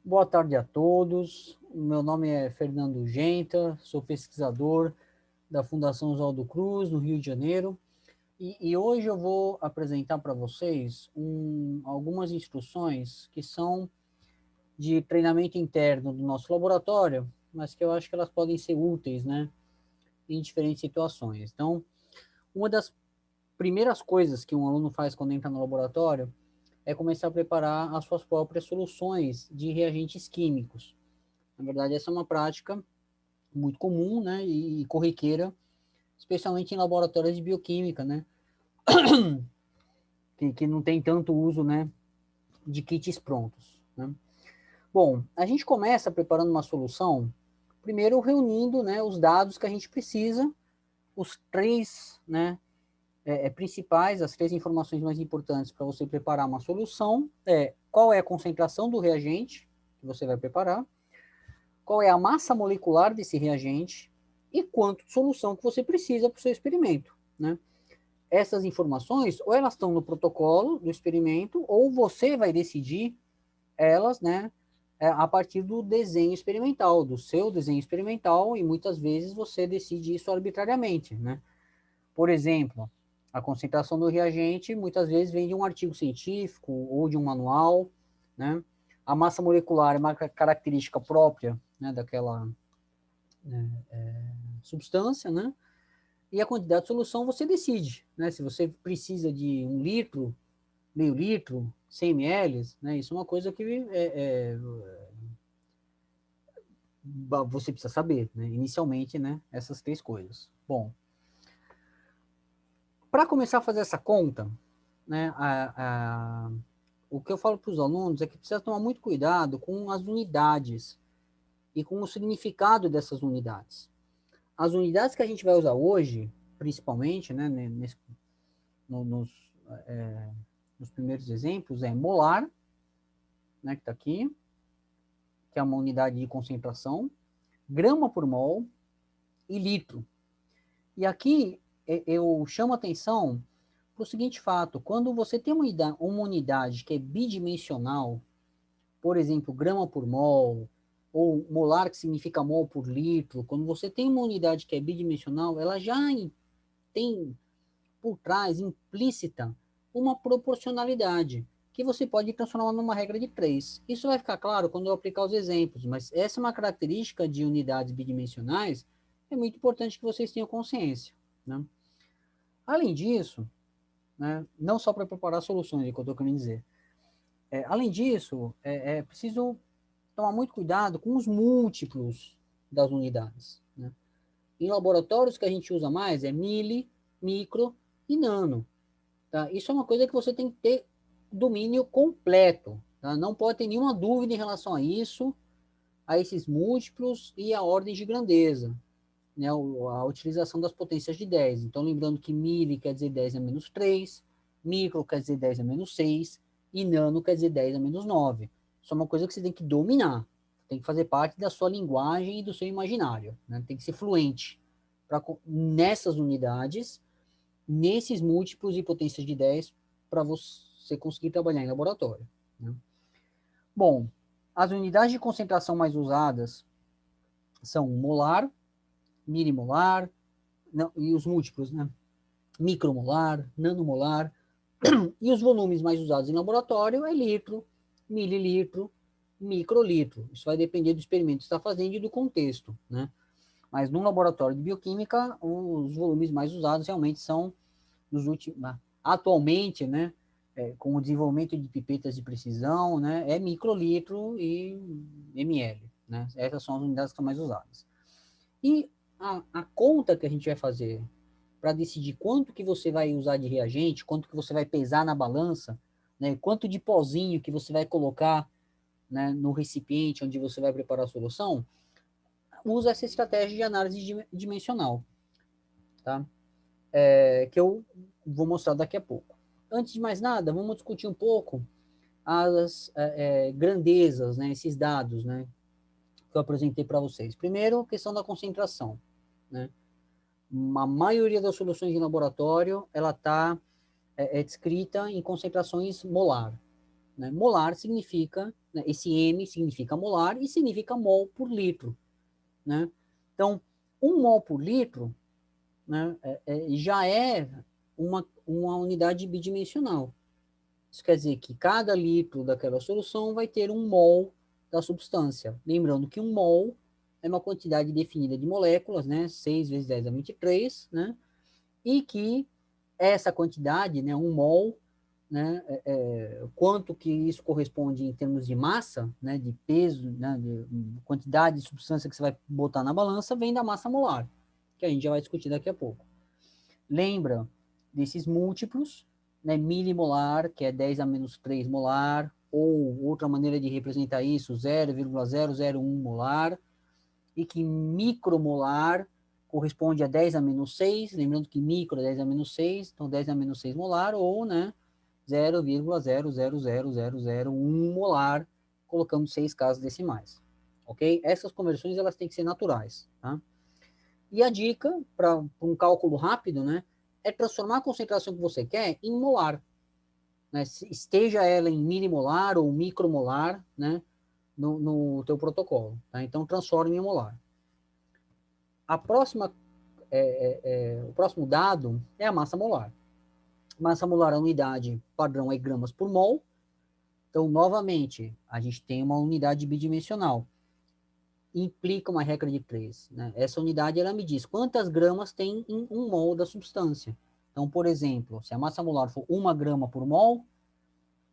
Boa tarde a todos. O meu nome é Fernando Genta, sou pesquisador da Fundação Oswaldo Cruz, no Rio de Janeiro. E hoje eu vou apresentar para vocês algumas instruções que são de treinamento interno do nosso laboratório, mas que eu acho que elas podem ser úteis, né, em diferentes situações. Então, uma das primeiras coisas que um aluno faz quando entra no laboratório é começar a preparar as suas próprias soluções de reagentes químicos. Na verdade, essa é uma prática muito comum, né, e corriqueira, especialmente em laboratórios de bioquímica, né, que não tem tanto uso, né, de kits prontos, né. Bom, a gente começa preparando uma solução, primeiro reunindo, né, os dados que a gente precisa, os três, né, principais, as três informações mais importantes para você preparar uma solução qual é a concentração do reagente que você vai preparar, qual é a massa molecular desse reagente e quanto de solução que você precisa para o seu experimento, né? Essas informações, ou elas estão no protocolo do experimento, ou você vai decidir elas, né, a partir do desenho experimental, do seu desenho experimental, e muitas vezes você decide isso arbitrariamente, né? Por exemplo, a concentração do reagente muitas vezes vem de um artigo científico ou de um manual, né? A massa molecular é uma característica própria, né, daquela, né, substância, né? E a quantidade de solução você decide, né? Se você precisa de 1 litro, meio litro, 100 ml, né? Isso é uma coisa que você precisa saber, né? Inicialmente, né? Essas três coisas. Bom, para começar a fazer essa conta, né? O que eu falo para os alunos é que precisa tomar muito cuidado com as unidades e com o significado dessas unidades. As unidades que a gente vai usar hoje, principalmente, né, no, nos, é, nos primeiros exemplos, é molar, né, que está aqui, que é uma unidade de concentração, grama por mol e litro. E aqui eu chamo atenção para o seguinte fato: quando você tem uma unidade que é bidimensional, por exemplo, grama por mol, ou molar, que significa mol por litro, quando você tem uma unidade que é bidimensional, ela já tem por trás, implícita, uma proporcionalidade, que você pode transformar numa regra de 3. Isso vai ficar claro quando eu aplicar os exemplos, mas essa é uma característica de unidades bidimensionais, é muito importante que vocês tenham consciência, né? Além disso, né, não só para preparar soluções, é o que eu estou querendo dizer, além disso, é preciso tomar muito cuidado com os múltiplos das unidades, né? Em laboratórios que a gente usa mais é mili, micro e nano. Tá? Isso é uma coisa que você tem que ter domínio completo. Tá? Não pode ter nenhuma dúvida em relação a isso, a esses múltiplos e a ordem de grandeza, né? A utilização das potências de 10. Então, lembrando que mili quer dizer 10 a menos 3, micro quer dizer 10 a menos 6, e nano quer dizer 10 a menos 9. Isso é uma coisa que você tem que dominar. Tem que fazer parte da sua linguagem e do seu imaginário. Né? Tem que ser fluente nessas unidades, nesses múltiplos e potências de 10 para você conseguir trabalhar em laboratório, né? Bom, as unidades de concentração mais usadas são molar, milimolar, não, e os múltiplos, né? Micromolar, nanomolar, e os volumes mais usados em laboratório é litro, mililitro, microlitro. Isso vai depender do experimento que você está fazendo e do contexto, né? Mas no laboratório de bioquímica, os volumes mais usados realmente são nos últimos, atualmente, né, com o desenvolvimento de pipetas de precisão, né, é microlitro e ml, né? Essas são as unidades que são mais usadas. E a conta que a gente vai fazer para decidir quanto que você vai usar de reagente, quanto que você vai pesar na balança, né, quanto de pozinho que você vai colocar, né, no recipiente onde você vai preparar a solução, usa essa estratégia de análise dimensional, tá? Que eu vou mostrar daqui a pouco. Antes de mais nada, vamos discutir um pouco as grandezas, né, esses dados, né, que eu apresentei para vocês. Primeiro, questão da concentração, né? A maioria das soluções em laboratório, ela está descrita em concentrações molar, né? Molar significa, né, esse M significa molar e significa mol por litro, né? Então, 1 mol por litro, né, já é uma unidade bidimensional. Isso quer dizer que cada litro daquela solução vai ter 1 mol da substância. Lembrando que 1 mol é uma quantidade definida de moléculas, né, 6 vezes 10 a 23, né, e que essa quantidade, né, 1 mol, né, quanto que isso corresponde em termos de massa, né, de peso, né, de quantidade de substância que você vai botar na balança, vem da massa molar, que a gente já vai discutir daqui a pouco. Lembra desses múltiplos, né, milimolar, que é 10 a menos 3 molar, ou outra maneira de representar isso, 0,001 molar, e que micromolar corresponde a 10 a menos 6, lembrando que micro é 10 a menos 6, então 10 a menos 6 molar, ou, né, 0,000001 molar, colocando 6 casas decimais, ok? Essas conversões, elas têm que ser naturais, tá? E a dica, para um cálculo rápido, né, é transformar a concentração que você quer em molar, né, esteja ela em milimolar ou micromolar, né, no teu protocolo, tá? Então, transforme em molar. A próxima, o próximo dado é a massa molar. Massa molar, a unidade padrão é gramas por mol. Então, novamente, a gente tem uma unidade bidimensional. Implica uma regra de 3. Né? Essa unidade, ela me diz quantas gramas tem em 1 mol da substância. Então, por exemplo, se a massa molar for 1 grama por mol,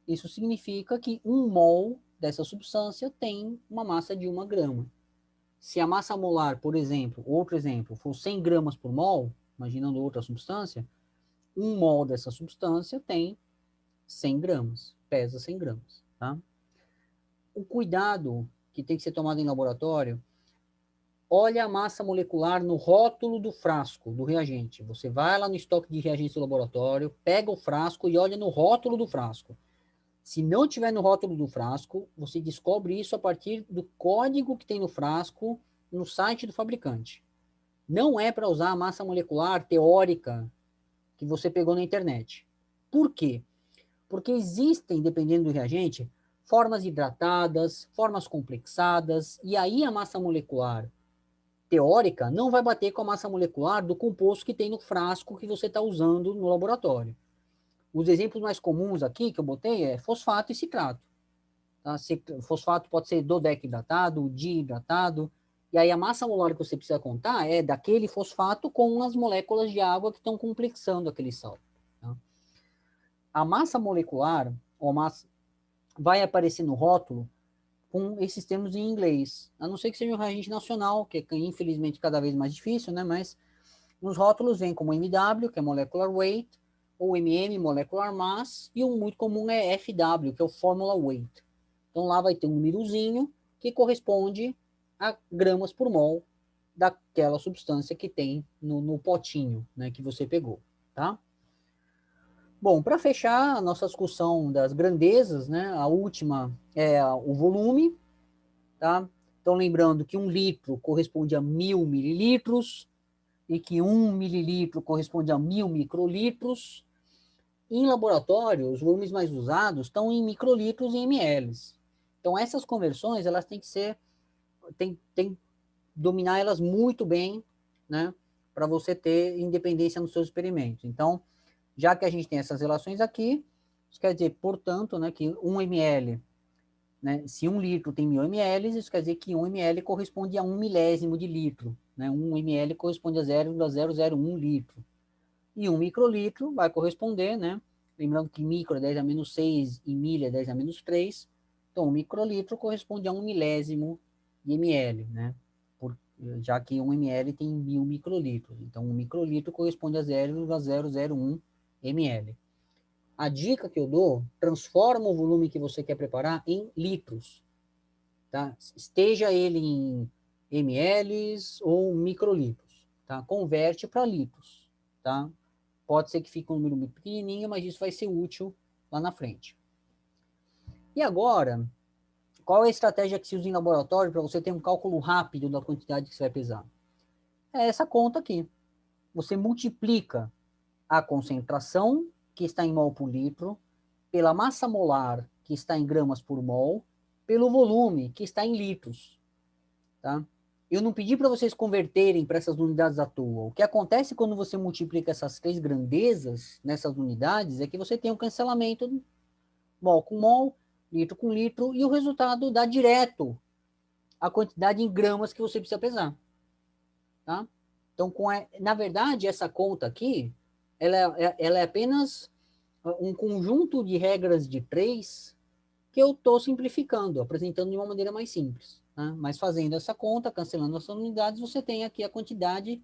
isso significa que 1 mol dessa substância tem uma massa de 1 grama. Se a massa molar, por exemplo, outro exemplo, for 100 gramas por mol, imaginando outra substância, 1 mol dessa substância tem 100 gramas, pesa 100 gramas. Tá? O cuidado que tem que ser tomado em laboratório, olha a massa molecular no rótulo do frasco, do reagente. Você vai lá no estoque de reagentes do laboratório, pega o frasco e olha no rótulo do frasco. Se não tiver no rótulo do frasco, você descobre isso a partir do código que tem no frasco no site do fabricante. Não é para usar a massa molecular teórica que você pegou na internet. Por quê? Porque existem, dependendo do reagente, formas hidratadas, formas complexadas, e aí a massa molecular teórica não vai bater com a massa molecular do composto que tem no frasco que você está usando no laboratório. Os exemplos mais comuns aqui que eu botei é fosfato e citrato. Tá? Fosfato pode ser dodeca-hidratado, dihidratado, e aí a massa molar que você precisa contar é daquele fosfato com as moléculas de água que estão complexando aquele sal. Tá? A massa molecular, ou massa, vai aparecer no rótulo com esses termos em inglês, a não ser que seja um reagente nacional, que é infelizmente cada vez mais difícil, né? Mas nos rótulos vem como MW, que é Molecular Weight, ou MM, Molecular Mass, e um muito comum é FW, que é o Formula Weight. Então lá vai ter um númerozinho que corresponde a gramas por mol daquela substância que tem no potinho, né, que você pegou, tá? Bom, para fechar a nossa discussão das grandezas, né, a última é o volume, tá? Então, lembrando que 1 litro corresponde a 1.000 mililitros e que 1 mililitro corresponde a 1.000 microlitros. Em laboratório, os volumes mais usados estão em microlitros e ml. Então, essas conversões, elas têm que ser, tem dominar elas muito bem, né, para você ter independência nos seus experimentos. Então, já que a gente tem essas relações aqui, isso quer dizer, portanto, né, que 1 ml, né, se 1 litro tem 1.000 ml, isso quer dizer que 1 ml corresponde a 1 milésimo de litro, né, 1 ml corresponde a 0,001 litro. E 1 microlitro vai corresponder, né, lembrando que micro é 10 a menos 6 e milha é 10 a menos 3, então 1 microlitro corresponde a 1 milésimo de ml, né, já que 1 ml tem 1.000 microlitros. Então, 1 microlitro corresponde a 0,001 ml. A dica que eu dou, transforma o volume que você quer preparar em litros. Tá? Esteja ele em ml ou microlitros. Tá? Converte para litros. Tá? Pode ser que fique um número muito pequenininho, mas isso vai ser útil lá na frente. E agora, qual é a estratégia que se usa em laboratório para você ter um cálculo rápido da quantidade que você vai pesar? É essa conta aqui. Você multiplica a concentração que está em mol por litro pela massa molar que está em gramas por mol, pelo volume, que está em litros, tá? Eu não pedi para vocês converterem para essas unidades à toa. O que acontece quando você multiplica essas 3 grandezas nessas unidades é que você tem um cancelamento mol com mol, litro com litro, e o resultado dá direto a quantidade em gramas que você precisa pesar, tá? Então, na verdade, essa conta aqui, ela é apenas um conjunto de regras de 3 que eu estou simplificando, apresentando de uma maneira mais simples, né? Mas fazendo essa conta, cancelando essas unidades, você tem aqui a quantidade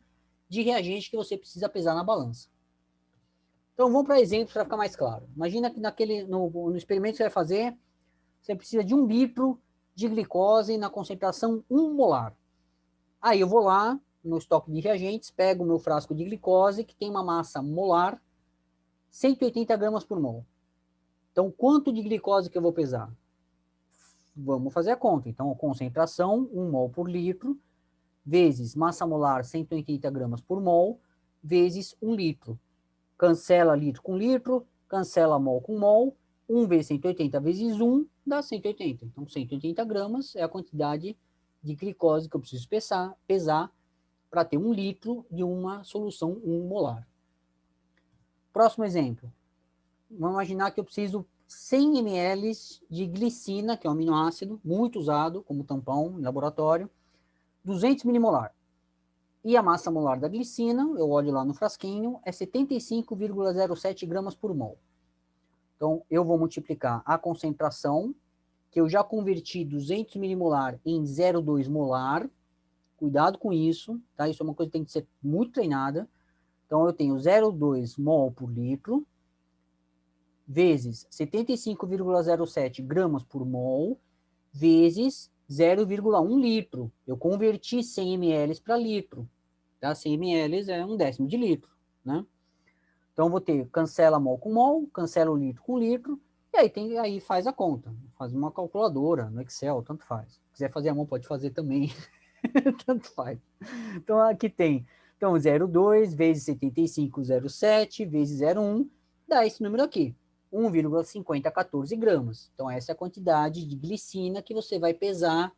de reagente que você precisa pesar na balança. Então, vamos para exemplos para ficar mais claro. Imagina que no experimento que você vai fazer, você precisa de 1 litro de glicose na concentração 1 molar. Aí eu vou lá no estoque de reagentes, pego o meu frasco de glicose, que tem uma massa molar, 180 gramas por mol. Então, quanto de glicose que eu vou pesar? Vamos fazer a conta. Então, a concentração, 1 mol por litro, vezes massa molar, 180 gramas por mol, vezes 1 litro. Cancela litro com litro, cancela mol com mol, 1 vezes 180 vezes 1 dá 180. Então, 180 gramas é a quantidade de glicose que eu preciso pesar para ter 1 litro de uma solução 1 molar. Próximo exemplo. Vamos imaginar que eu preciso 100 ml de glicina, que é um aminoácido muito usado como tampão em laboratório, 200 milimolar. E a massa molar da glicina, eu olho lá no frasquinho, é 75,07 gramas por mol. Então, eu vou multiplicar a concentração, que eu já converti 200 milimolar em 0,2 molar. Cuidado com isso, tá? Isso é uma coisa que tem que ser muito treinada. Então, eu tenho 0,2 mol por litro, vezes 75,07 gramas por mol, vezes 0,1 litro. Eu converti 100 ml para litro. Tá? 100 ml é 1/10 de litro, né? Então, vou ter cancela mol com mol, cancela o litro com litro, e aí faz a conta. Faz uma calculadora no Excel, tanto faz. Se quiser fazer a mão, pode fazer também. Tanto faz. Então, aqui tem 0,2 vezes 75,07 vezes 0,1, dá esse número aqui, 1,5014 gramas. Então, essa é a quantidade de glicina que você vai pesar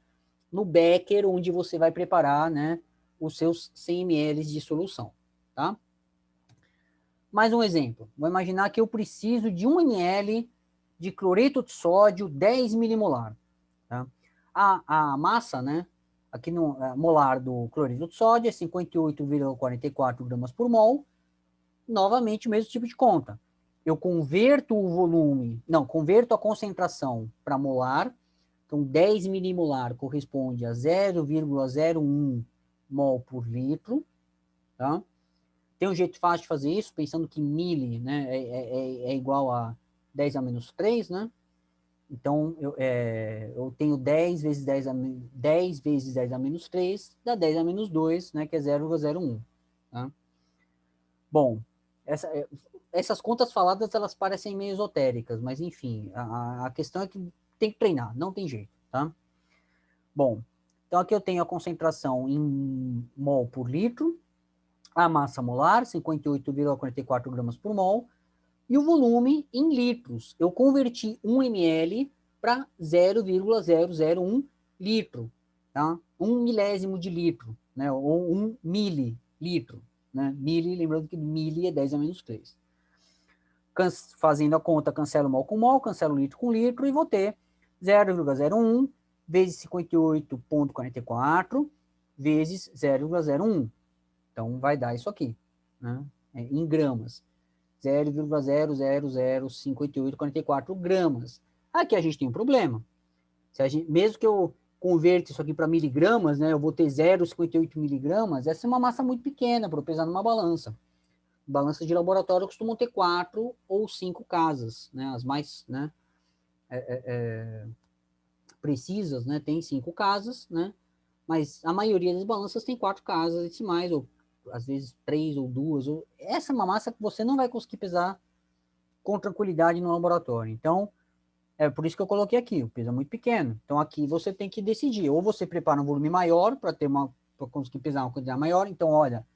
no becker, onde você vai preparar, né, os seus 100 ml de solução, tá? Mais um exemplo. Vou imaginar que eu preciso de 1 ml de cloreto de sódio 10 milimolar. Tá? A massa, né, aqui no molar do cloreto de sódio é 58,44 gramas por mol. Novamente, o mesmo tipo de conta. Eu converto o volume, não, converto a concentração para molar. Então, 10 milimolar corresponde a 0,01 mol por litro, tá? Tem um jeito fácil de fazer isso, pensando que mili, né, é igual a 10 a menos 3, né? Então, eu tenho 10 vezes 10 a menos 3, dá 10 a menos 2, né, que é 0,01. Tá? Bom, essas contas faladas, elas parecem meio esotéricas, mas enfim, a questão é que tem que treinar, não tem jeito, tá? Bom, então aqui eu tenho a concentração em mol por litro, a massa molar, 58,44 gramas por mol, e o volume em litros. Eu converti 1 ml para 0,001 litro, tá? 1 milésimo de litro, né? Ou 1 mililitro, né? Mili, lembrando que mili é 10 a menos 3. Fazendo a conta, cancelo mol com mol, cancelo litro com litro, e vou ter 0,01 vezes 58,44 vezes 0,01. Então, vai dar isso aqui, né? Em gramas. 0,0005844 gramas. Aqui a gente tem um problema. Mesmo que eu converta isso aqui para miligramas, né, eu vou ter 0,58 miligramas, essa é uma massa muito pequena para eu pesar numa balança. Balanças de laboratório costumam ter 4 ou 5 casas, né, as mais, né, precisas, né, tem 5 casas, né, mas a maioria das balanças tem 4 casas decimais, ou às vezes 3 ou 2. Essa é uma massa que você não vai conseguir pesar com tranquilidade no laboratório. Então, é por isso que eu coloquei aqui, o peso é muito pequeno. Então, aqui você tem que decidir, ou você prepara um volume maior para conseguir pesar uma quantidade maior. Então, olha,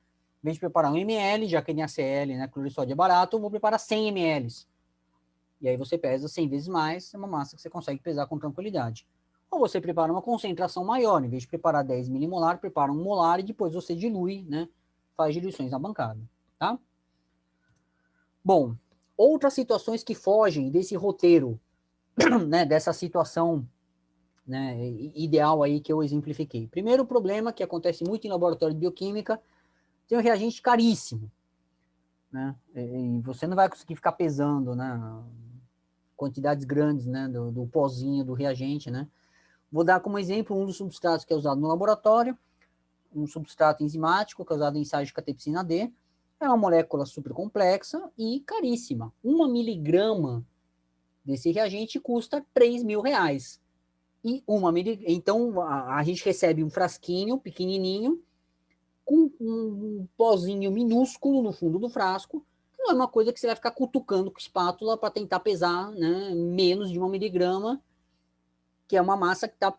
em vez de preparar 1 ml, já que NaCl, né, cloreto de sódio é barato, eu vou preparar 100 ml. E aí você pesa 100 vezes mais, é uma massa que você consegue pesar com tranquilidade. Ou você prepara uma concentração maior, em vez de preparar 10 milimolar, prepara 1 molar e depois você dilui, né? Faz diluições na bancada, tá? Bom, outras situações que fogem desse roteiro, né? Dessa situação, né, ideal aí que eu exemplifiquei. Primeiro problema que acontece muito em laboratório de bioquímica, tem um reagente caríssimo, né? E você não vai conseguir ficar pesando, né? Quantidades grandes, né? Do pozinho, do reagente, né? Vou dar como exemplo um dos substratos que é usado no laboratório, um substrato enzimático que é usado em ensaios de catepsina D. É uma molécula super complexa e caríssima. 1 miligrama desse reagente custa R$ 3.000. E então a gente recebe um frasquinho pequenininho com um pozinho minúsculo no fundo do frasco. Não é uma coisa que você vai ficar cutucando com espátula para tentar pesar, né, menos de 1 miligrama, que é uma massa que está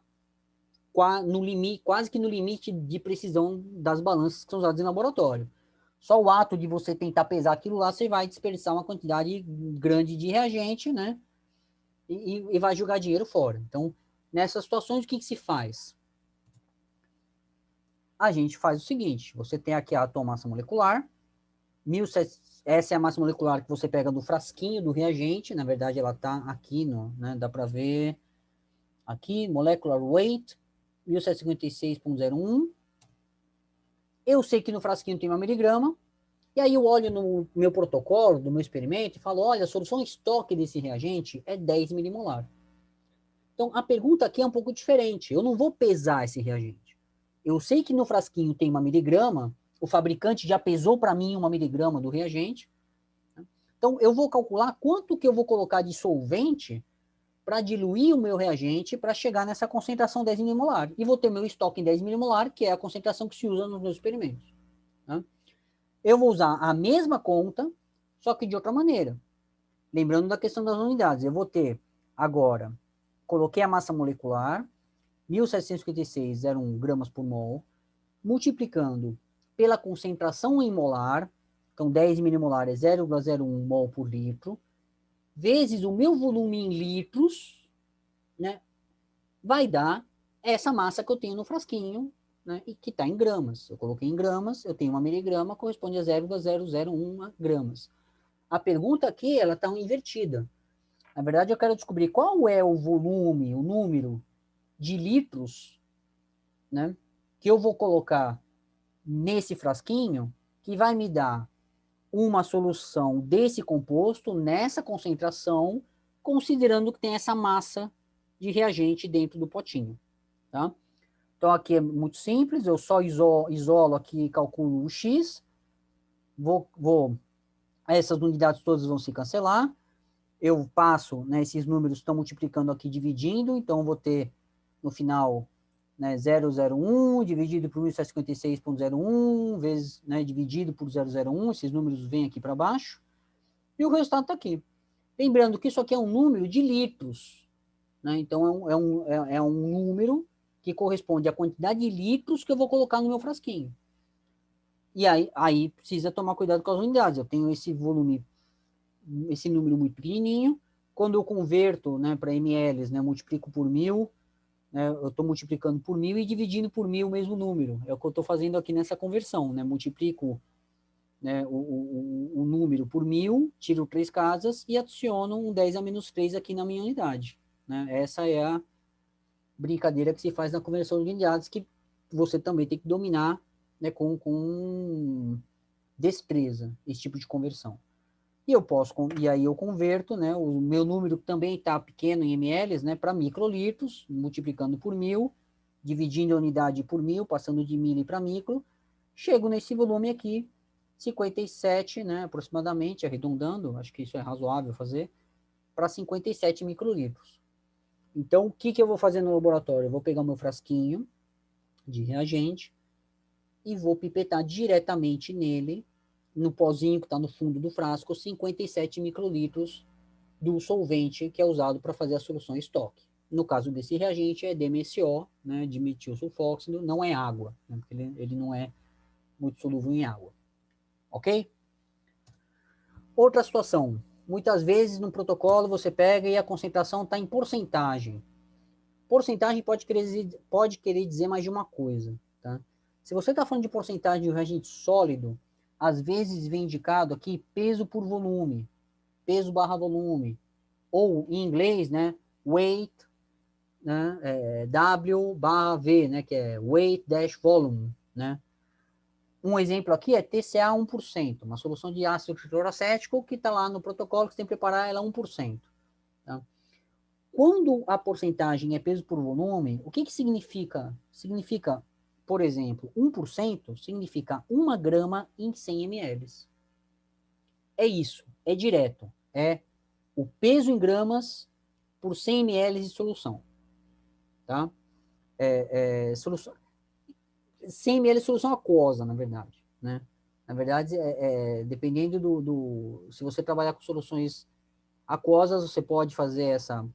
no limite, quase que no limite de precisão das balanças que são usadas em laboratório. Só o ato de você tentar pesar aquilo lá, você vai desperdiçar uma quantidade grande de reagente, né? E vai jogar dinheiro fora. Então, nessas situações, o que se faz? A gente faz o seguinte: você tem aqui a tua massa molecular, 1700, essa é a massa molecular que você pega do frasquinho do reagente, na verdade ela está aqui, né, dá para ver aqui, molecular weight, 1756,01. Eu sei que no frasquinho tem 1 miligrama, e aí eu olho no meu protocolo, do meu experimento, e falo, olha, a solução estoque desse reagente é 10 milimolar. Então, a pergunta aqui é um pouco diferente. Eu não vou pesar esse reagente. Eu sei que no frasquinho tem 1 miligrama, o fabricante já pesou para mim 1 miligrama do reagente. Então, eu vou calcular quanto que eu vou colocar de solvente para diluir o meu reagente para chegar nessa concentração 10 milimolar. E vou ter meu estoque em 10 milimolar, que é a concentração que se usa nos meus experimentos. Tá? Eu vou usar a mesma conta, só que de outra maneira. Lembrando da questão das unidades. Eu vou ter agora, coloquei a massa molecular, 1756,01 gramas por mol, multiplicando pela concentração em molar, então 10 milimolar é 0,01 mol por litro, vezes o meu volume em litros, né, vai dar essa massa que eu tenho no frasquinho, né, e que está em gramas. Eu coloquei em gramas, eu tenho 1 miligrama, corresponde a 0,001 gramas. A pergunta aqui, ela está invertida. Na verdade, eu quero descobrir qual é o volume, o número de litros, né, que eu vou colocar nesse frasquinho, que vai me dar uma solução desse composto nessa concentração, considerando que tem essa massa de reagente dentro do potinho, tá? Então, aqui é muito simples, eu só isolo aqui e calculo o X, essas unidades todas vão se cancelar, eu passo, né, esses números estão multiplicando aqui, dividindo, então vou ter no final, né, 001 dividido por 1756,01 vezes, né, dividido por 001, esses números vêm aqui para baixo, e o resultado está aqui. Lembrando que isso aqui é um número de litros, né, então é um número que corresponde à quantidade de litros que eu vou colocar no meu frasquinho. E aí precisa tomar cuidado com as unidades. Eu tenho esse volume, esse número muito pequenininho. Quando eu converto, né, para ml, né, multiplico por 1000, né, eu estou multiplicando por 1000 e dividindo por 1000 o mesmo número. É o que eu estou fazendo aqui nessa conversão. Né, multiplico, né, o número por 1000, tiro 3 casas e adiciono um 10 a menos 3 aqui na minha unidade. Né? Essa é a brincadeira que se faz na conversão de unidades, que você também tem que dominar, né, com destreza, esse tipo de conversão. E aí eu converto, né, o meu número também está pequeno em ml, né, para microlitros, multiplicando por 1000, dividindo a unidade por 1000, passando de milli para micro, chego nesse volume aqui, 57, né, aproximadamente, arredondando, acho que isso é razoável fazer, para 57 microlitros. Então, o que eu vou fazer no laboratório? Eu vou pegar o meu frasquinho de reagente e vou pipetar diretamente nele, no pozinho que está no fundo do frasco, 57 microlitros do solvente que é usado para fazer a solução estoque. No caso desse reagente é DMSO, né, dimetil sulfóxido, não é água, né, porque ele não é muito solúvel em água. Ok? Outra situação, muitas vezes no protocolo você pega e a concentração está em porcentagem. Porcentagem pode querer dizer mais de uma coisa, tá? Se você está falando de porcentagem de um reagente sólido, às vezes vem indicado aqui peso por volume, peso barra volume, ou em inglês, né, weight, né, W barra V, né, que é weight dash volume, né? Um exemplo aqui é TCA 1%, uma solução de ácido cloracético que está lá no protocolo, que você tem que preparar ela 1%. Tá? Quando a porcentagem é peso por volume, o que, que significa? Significa, por exemplo, 1% significa 1 grama em 100 ml. É isso, é direto. É o peso em gramas por 100 ml de solução. Tá? Solução, 100 ml de solução aquosa, na verdade. Né? Na verdade, dependendo se você trabalhar com soluções aquosas, você pode fazer essa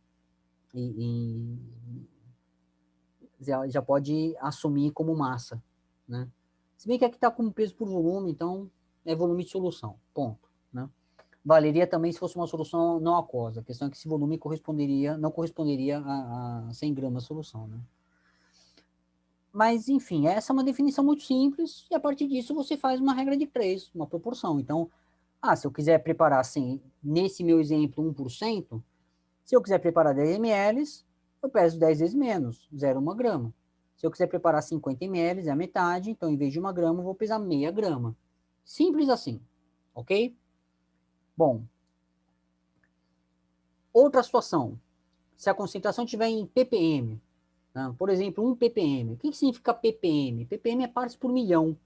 já pode assumir como massa, né? Se bem que aqui está como peso por volume, então é volume de solução, ponto, né? Valeria também se fosse uma solução não aquosa. A questão é que esse volume não corresponderia a 100 gramas de solução, né? Mas, enfim, essa é uma definição muito simples e a partir disso você faz uma regra de 3, uma proporção. Então, se eu quiser preparar, assim, nesse meu exemplo, 1%, se eu quiser preparar 10 ml, eu peso 10 vezes menos, 0,1 grama. Se eu quiser preparar 50 ml, é a metade, então em vez de 1 grama, eu vou pesar meia grama. Simples assim, ok? Bom, outra situação, se a concentração estiver em ppm, né? Por exemplo, 1 ppm. O que significa ppm? ppm é partes por milhão.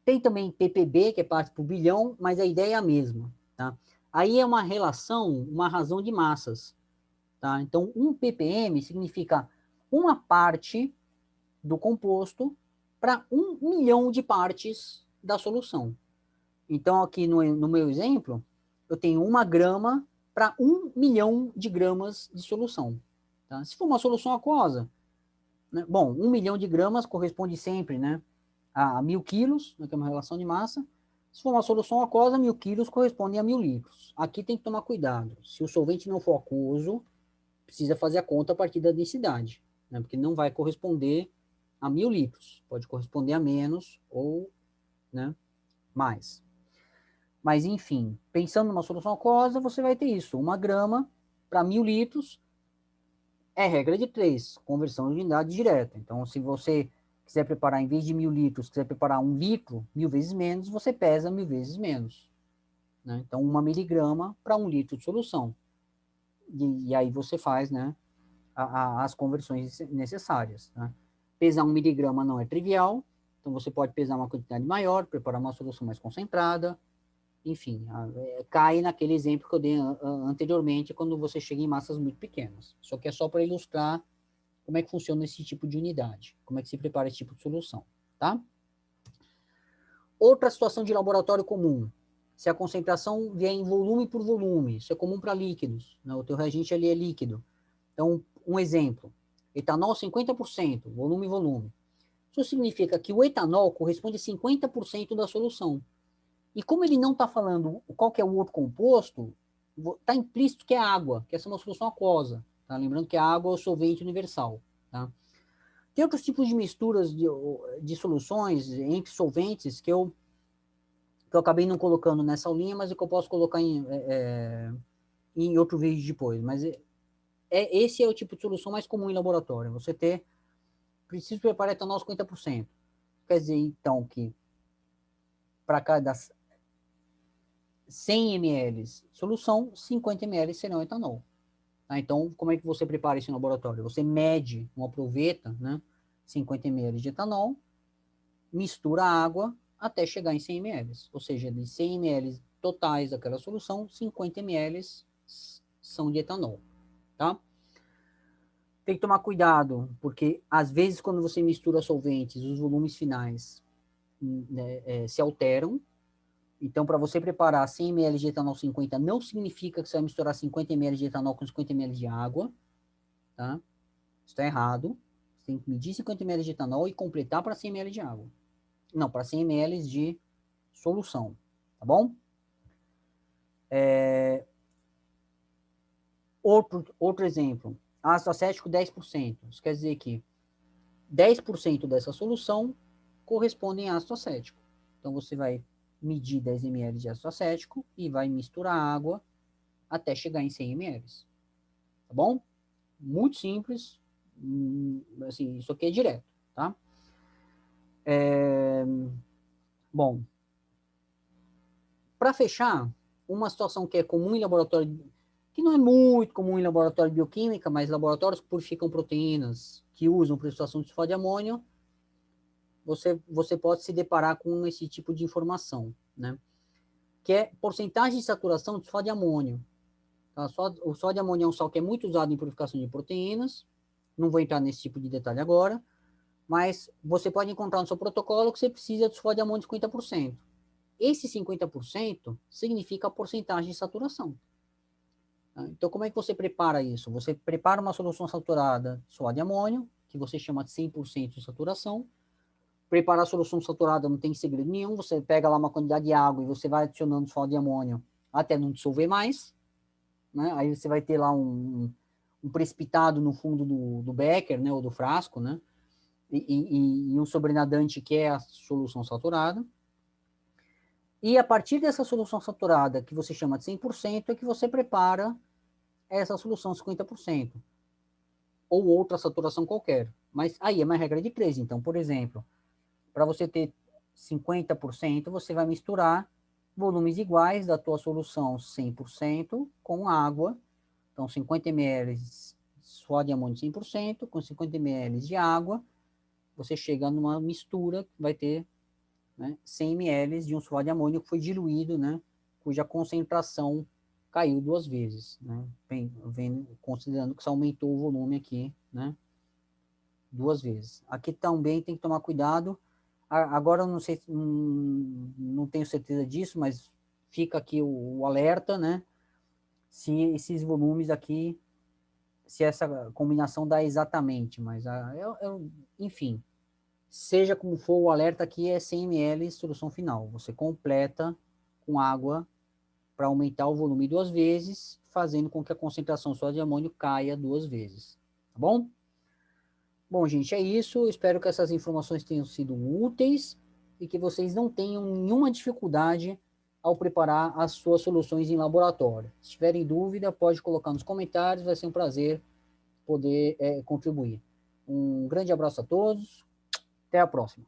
Tem também ppb, que é partes por bilhão, mas a ideia é a mesma. Tá? Aí é uma relação, uma razão de massas. Tá? Então, 1 ppm significa uma parte do composto para 1 milhão de partes da solução. Então, aqui no meu exemplo, eu tenho 1 grama para 1 milhão de gramas de solução. Tá? Se for uma solução aquosa, né? Bom, 1 milhão de gramas corresponde sempre, né, a 1.000 quilos, né, que é uma relação de massa. Se for uma solução aquosa, 1.000 quilos correspondem a 1.000 litros. Aqui tem que tomar cuidado. Se o solvente não for aquoso, precisa fazer a conta a partir da densidade, né, porque não vai corresponder a 1.000 litros. Pode corresponder a menos ou, né, mais. Mas, enfim, pensando numa solução aquosa, você vai ter isso. 1 grama para 1.000 litros é regra de 3, conversão de unidade direta. Então, se você quiser preparar, em vez de 1.000 litros, quiser preparar 1 litro, 1.000 vezes menos, você pesa 1.000 vezes menos. Né? Então, 1 miligrama para 1 litro de solução. E aí você faz, né, as conversões necessárias. Né? Pesar 1 miligrama não é trivial, então você pode pesar uma quantidade maior, preparar uma solução mais concentrada, enfim, cai naquele exemplo que eu dei anteriormente, quando você chega em massas muito pequenas. Isso aqui é só para ilustrar como é que funciona esse tipo de unidade, como é que se prepara esse tipo de solução, tá? Outra situação de laboratório comum, se a concentração vier em volume por volume, isso é comum para líquidos, né? O teu reagente ali é líquido. Então, um exemplo, etanol 50%, volume e volume. Isso significa que o etanol corresponde a 50% da solução. E como ele não está falando qual que é o outro composto, está implícito que é água, que essa é uma solução aquosa. Tá? Lembrando que a água é o solvente universal. Tá? Tem outros tipos de misturas de soluções entre solventes que eu acabei não colocando nessa aulinha, mas que eu posso colocar em outro vídeo depois. Mas esse é o tipo de solução mais comum em laboratório. Você preciso preparar etanol 50%. Quer dizer, então, que para cada 100 ml solução, 50 ml serão etanol. Tá? Então, como é que você prepara isso no laboratório? Você mede uma proveta, né, 50 ml de etanol, mistura a água até chegar em 100 ml. Ou seja, de 100 ml totais daquela solução, 50 ml são de etanol. Tá? Tem que tomar cuidado, porque às vezes quando você mistura solventes, os volumes finais né, se alteram. Então, para você preparar 100 ml de etanol 50, não significa que você vai misturar 50 ml de etanol com 50 ml de água, tá? Isso está errado. Você tem que medir 50 ml de etanol e completar para 100 ml de água. Não, para 100 ml de solução, tá bom? Outro exemplo, ácido acético 10%. Isso quer dizer que 10% dessa solução corresponde em ácido acético. Então, você vai medir 10 ml de ácido acético e vai misturar água até chegar em 100 ml. Tá bom? Muito simples. Assim, isso aqui é direto, tá? Bom, para fechar, uma situação que é comum em laboratório, que não é muito comum em laboratório de bioquímica, mas laboratórios que purificam proteínas, que usam precipitação de sulfato de amônio, você pode se deparar com esse tipo de informação, né? Que é porcentagem de saturação de sulfato de amônio. Tá? O sulfato de amônio é um sal que é muito usado em purificação de proteínas, não vou entrar nesse tipo de detalhe agora, mas você pode encontrar no seu protocolo que você precisa de sulfato de amônio de 50%. Esse 50% significa a porcentagem de saturação. Tá? Então, como é que você prepara isso? Você prepara uma solução saturada de sulfato de amônio, que você chama de 100% de saturação. Preparar a solução saturada não tem segredo nenhum, você pega lá uma quantidade de água e você vai adicionando sulfato de amônio até não dissolver mais, né? Aí você vai ter lá um precipitado no fundo do becker, né, ou do frasco, né? E um sobrenadante que é a solução saturada. E a partir dessa solução saturada, que você chama de 100%, é que você prepara essa solução 50%, ou outra saturação qualquer. Mas aí é uma regra de 3. Então, por exemplo, para você ter 50%, você vai misturar volumes iguais da tua solução 100% com água. Então, 50 ml de suor de amônio 100%, com 50 ml de água, você chega numa mistura que vai ter, né, 100 ml de um suor de amônio que foi diluído, né, cuja concentração caiu 2 vezes, né, considerando que você aumentou o volume aqui, né, 2 vezes. Aqui também tem que tomar cuidado. Agora eu não sei, não tenho certeza disso, mas fica aqui o alerta, né? Se esses volumes aqui, se essa combinação dá exatamente, mas enfim, seja como for, o alerta aqui é 100 ml solução final. Você completa com água para aumentar o volume 2 vezes, fazendo com que a concentração só de amônio caia 2 vezes. Tá bom? Bom, gente, é isso. Espero que essas informações tenham sido úteis e que vocês não tenham nenhuma dificuldade ao preparar as suas soluções em laboratório. Se tiverem dúvida, pode colocar nos comentários, vai ser um prazer poder contribuir. Um grande abraço a todos, até a próxima.